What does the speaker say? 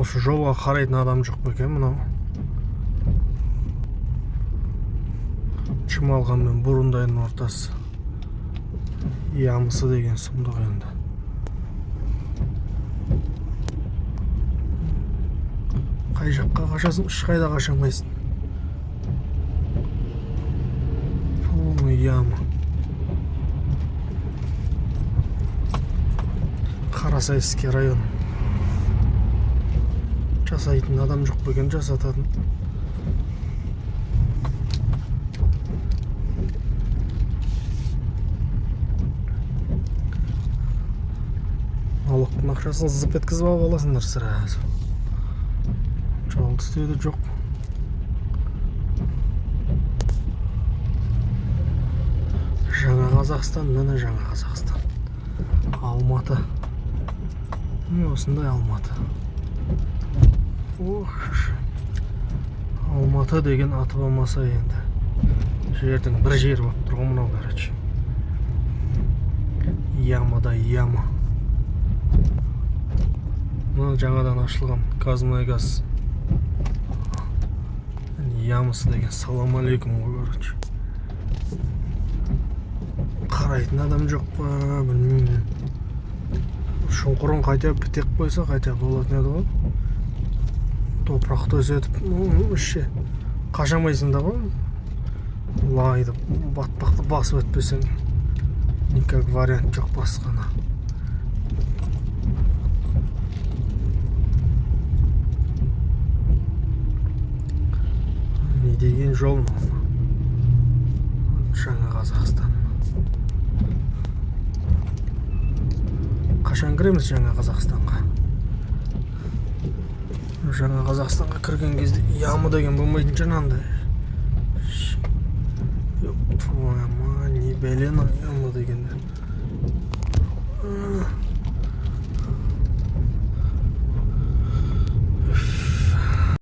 Осы жолға қарайтын адам жоқ па екен мынау? Шымалған мен Бурундайдың ортасы. Ямысы деген сұмдық енді. Қай жаққа қашасың? Ешқайда қаша алмайсың. Полный яма. Қарасайский район. Жасайтын адам жоқ па екен, жасататын? Налогтың ақшасын зып еткізіп алып аласыңдар сразу. Жолды істеуді жоқ. Жаңа Қазақстан, міне жаңа Қазақстан. Алматы. Осындай Алматы. Алматы деген аты болмаса енді. Жердің бір жері болып тұр ғой мынау, короче. Ямада яма. Мына жаңадан ашылған Казмунайгаз ямысы деген. Салам алейкум ғой, короче. Қарайтын адам жоқ па, білмеймін. Шұңқырын қайта бітек қойса қайта болатын еді ғой. Топырақты өсетіп, ішше қашамайсың да ғой. Лайды, батпақты басып өтпесең, никак вариант жоқ басқана. Не деген жол мына? Жаңа Қазақстан. Қашан кіреміз жаңа Қазақстанға? Жаңа Қазақстанға кірген кезде ямы деген болмайтын жанандай. Твоя ма, не белена ямы дегенде.